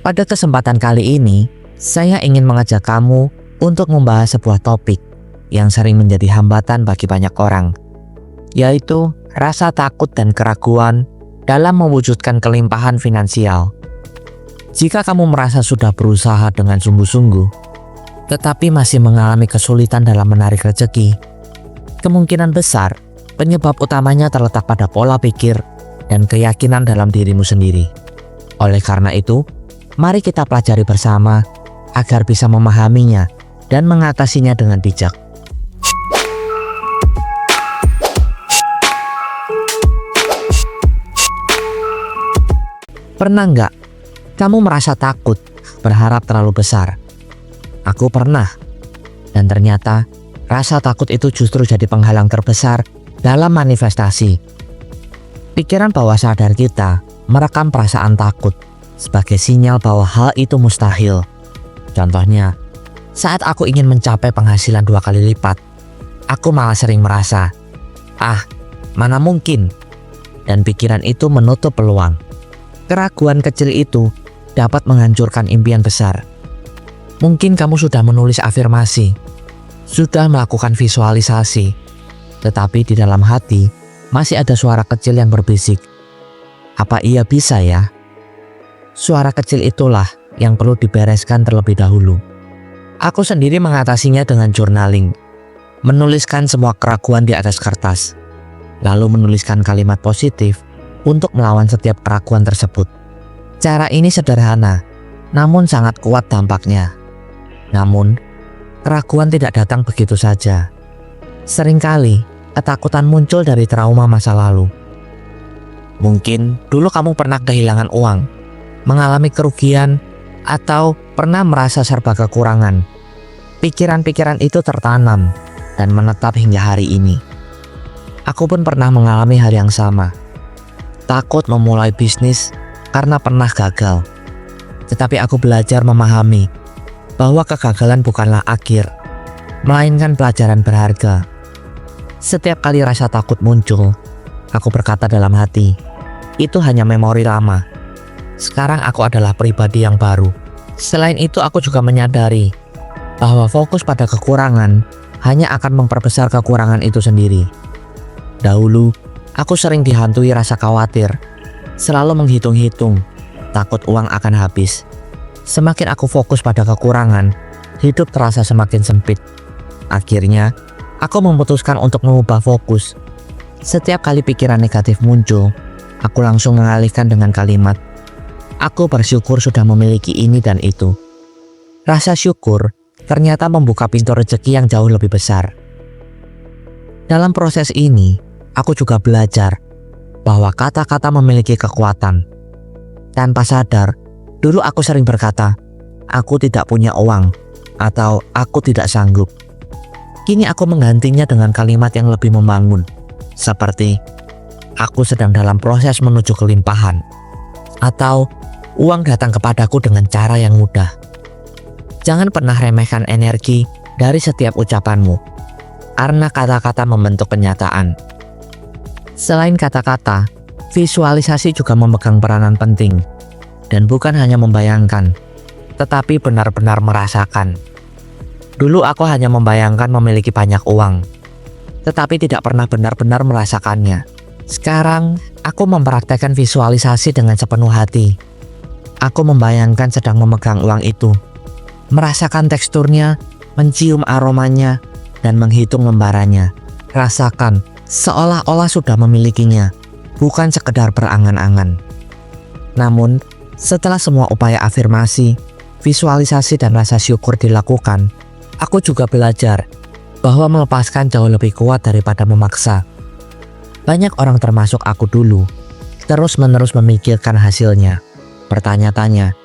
Pada kesempatan kali ini, saya ingin mengajak kamu untuk membahas sebuah topik yang sering menjadi hambatan bagi banyak orang, yaitu rasa takut dan keraguan dalam mewujudkan kelimpahan finansial. Jika kamu merasa sudah berusaha dengan sungguh-sungguh, tetapi masih mengalami kesulitan dalam menarik rezeki, kemungkinan besar penyebab utamanya terletak pada pola pikir dan keyakinan dalam dirimu sendiri. Oleh karena itu, mari kita pelajari bersama agar bisa memahaminya dan mengatasinya dengan bijak. Pernah nggak kamu merasa takut, berharap terlalu besar? Aku pernah, dan ternyata rasa takut itu justru jadi penghalang terbesar dalam manifestasi. Pikiran bawah sadar kita merekam perasaan takut sebagai sinyal bahwa hal itu mustahil. Contohnya, saat aku ingin mencapai penghasilan 2 kali lipat, aku malah sering merasa, mana mungkin? Dan pikiran itu menutup peluang. Keraguan kecil itu dapat menghancurkan impian besar. Mungkin kamu sudah menulis afirmasi, sudah melakukan visualisasi, tetapi di dalam hati masih ada suara kecil yang berbisik. Apa ia bisa ya? Suara kecil itulah yang perlu dibereskan terlebih dahulu. Aku sendiri mengatasinya dengan journaling, menuliskan semua keraguan di atas kertas, lalu menuliskan kalimat positif untuk melawan setiap keraguan tersebut. Cara ini sederhana, namun sangat kuat dampaknya. Namun, keraguan tidak datang begitu saja. Seringkali, ketakutan muncul dari trauma masa lalu. Mungkin dulu kamu pernah kehilangan uang, mengalami kerugian, atau pernah merasa serba kekurangan. Pikiran-pikiran itu tertanam dan menetap hingga hari ini. Aku pun pernah mengalami hal yang sama. Takut memulai bisnis karena pernah gagal. Tetapi aku belajar memahami bahwa kegagalan bukanlah akhir, melainkan pelajaran berharga. Setiap kali rasa takut muncul, aku berkata dalam hati, itu hanya memori lama. Sekarang aku adalah pribadi yang baru. Selain itu, aku juga menyadari bahwa fokus pada kekurangan hanya akan memperbesar kekurangan itu sendiri. Dahulu, aku sering dihantui rasa khawatir, selalu menghitung-hitung, takut uang akan habis. Semakin aku fokus pada kekurangan, hidup terasa semakin sempit. Akhirnya, aku memutuskan untuk mengubah fokus. Setiap kali pikiran negatif muncul, aku langsung mengalihkan dengan kalimat, aku bersyukur sudah memiliki ini dan itu. Rasa syukur ternyata membuka pintu rezeki yang jauh lebih besar. Dalam proses ini, aku juga belajar bahwa kata-kata memiliki kekuatan. Tanpa sadar, dulu aku sering berkata, aku tidak punya uang, atau aku tidak sanggup. Kini aku menggantinya dengan kalimat yang lebih membangun, seperti, aku sedang dalam proses menuju kelimpahan, atau uang datang kepadaku dengan cara yang mudah. Jangan pernah remehkan energi dari setiap ucapanmu, karena kata-kata membentuk kenyataan. Selain kata-kata, visualisasi juga memegang peranan penting, dan bukan hanya membayangkan, tetapi benar-benar merasakan. Dulu aku hanya membayangkan memiliki banyak uang, tetapi tidak pernah benar-benar merasakannya. Sekarang, aku mempraktekkan visualisasi dengan sepenuh hati. Aku membayangkan sedang memegang uang itu, merasakan teksturnya, mencium aromanya, dan menghitung lembarannya. Rasakan seolah-olah sudah memilikinya, bukan sekedar berangan-angan. Namun, setelah semua upaya afirmasi, visualisasi, dan rasa syukur dilakukan, aku juga belajar bahwa melepaskan jauh lebih kuat daripada memaksa. Banyak orang termasuk aku dulu, terus-menerus memikirkan hasilnya, bertanya-tanya,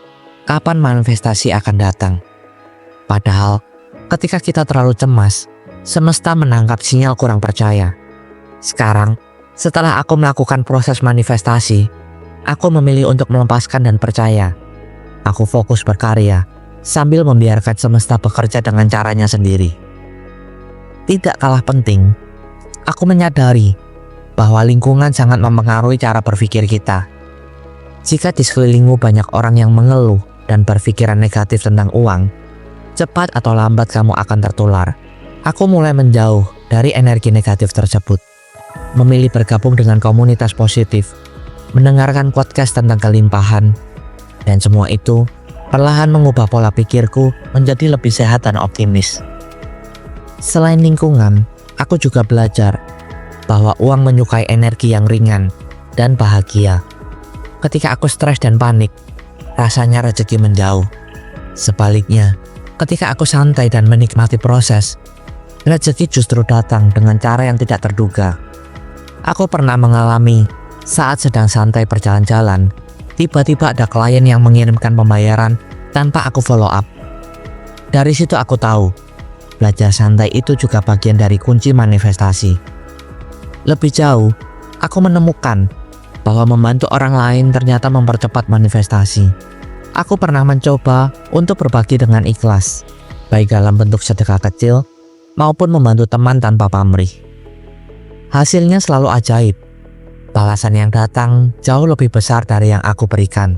kapan manifestasi akan datang? Padahal, ketika kita terlalu cemas, semesta menangkap sinyal kurang percaya. Sekarang, setelah aku melakukan proses manifestasi, aku memilih untuk melepaskan dan percaya. Aku fokus berkarya, sambil membiarkan semesta bekerja dengan caranya sendiri. Tidak kalah penting, aku menyadari bahwa lingkungan sangat mempengaruhi cara berpikir kita. Jika di sekelilingmu banyak orang yang mengeluh dan berpikiran negatif tentang uang, cepat atau lambat kamu akan tertular. Aku mulai menjauh dari energi negatif tersebut, memilih bergabung dengan komunitas positif, mendengarkan podcast tentang kelimpahan, dan semua itu perlahan mengubah pola pikirku menjadi lebih sehat dan optimis. Selain lingkungan, aku juga belajar bahwa uang menyukai energi yang ringan dan bahagia. Ketika aku stres dan panik, rasanya rezeki menjauh. Sebaliknya, ketika aku santai dan menikmati proses, rezeki justru datang dengan cara yang tidak terduga. Aku pernah mengalami saat sedang santai berjalan-jalan, tiba-tiba ada klien yang mengirimkan pembayaran tanpa aku follow up. Dari situ aku tahu, belajar santai itu juga bagian dari kunci manifestasi. Lebih jauh, aku menemukan bahwa membantu orang lain ternyata mempercepat manifestasi. Aku pernah mencoba untuk berbagi dengan ikhlas, baik dalam bentuk sedekah kecil maupun membantu teman tanpa pamrih. Hasilnya selalu ajaib. Balasan yang datang jauh lebih besar dari yang aku berikan.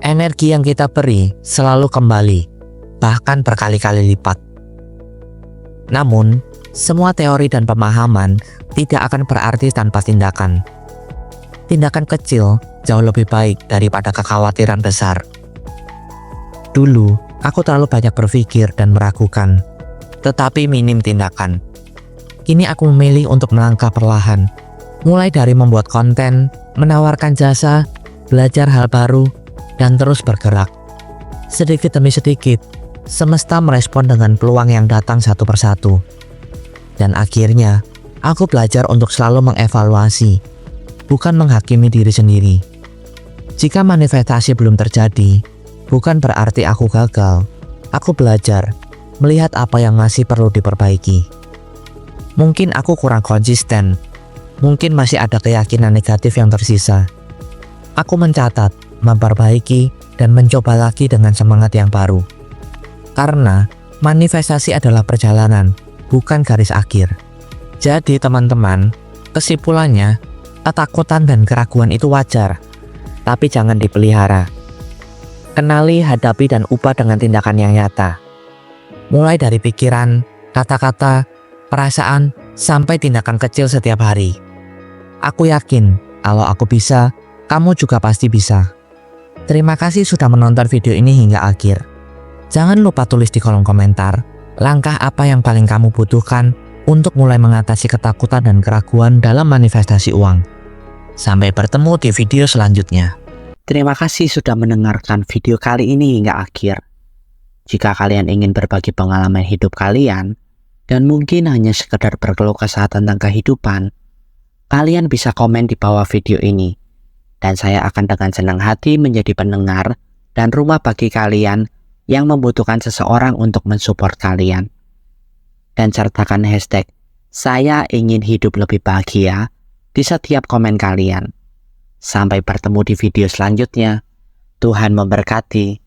Energi yang kita beri selalu kembali, bahkan berkali-kali lipat. Namun, semua teori dan pemahaman tidak akan berarti tanpa tindakan. Tindakan kecil jauh lebih baik daripada kekhawatiran besar. Dulu, aku terlalu banyak berpikir dan meragukan, tetapi minim tindakan. Kini aku memilih untuk melangkah perlahan, mulai dari membuat konten, menawarkan jasa, belajar hal baru, dan terus bergerak. Sedikit demi sedikit, semesta merespon dengan peluang yang datang satu persatu. Dan akhirnya, aku belajar untuk selalu mengevaluasi, bukan menghakimi diri sendiri. Jika manifestasi belum terjadi, bukan berarti aku gagal. Aku belajar, melihat apa yang masih perlu diperbaiki. Mungkin aku kurang konsisten, mungkin masih ada keyakinan negatif yang tersisa. Aku mencatat, memperbaiki, dan mencoba lagi dengan semangat yang baru. Karena manifestasi adalah perjalanan, bukan garis akhir. Jadi teman-teman, kesimpulannya, ketakutan dan keraguan itu wajar, tapi jangan dipelihara. Kenali, hadapi, dan ubah dengan tindakan yang nyata. Mulai dari pikiran, kata-kata, perasaan, sampai tindakan kecil setiap hari. Aku yakin, kalau aku bisa, kamu juga pasti bisa. Terima kasih sudah menonton video ini hingga akhir. Jangan lupa tulis di kolom komentar, langkah apa yang paling kamu butuhkan untuk mulai mengatasi ketakutan dan keraguan dalam manifestasi uang. Sampai bertemu di video selanjutnya. Terima kasih sudah mendengarkan video kali ini hingga akhir. Jika kalian ingin berbagi pengalaman hidup kalian, dan mungkin hanya sekedar berkeluh kesah tentang kehidupan, kalian bisa komen di bawah video ini. Dan saya akan dengan senang hati menjadi pendengar dan rumah bagi kalian yang membutuhkan seseorang untuk mensupport kalian. Dan sertakan hashtag "Saya ingin hidup lebih bahagia" di setiap komen kalian. Sampai bertemu di video selanjutnya. Tuhan memberkati.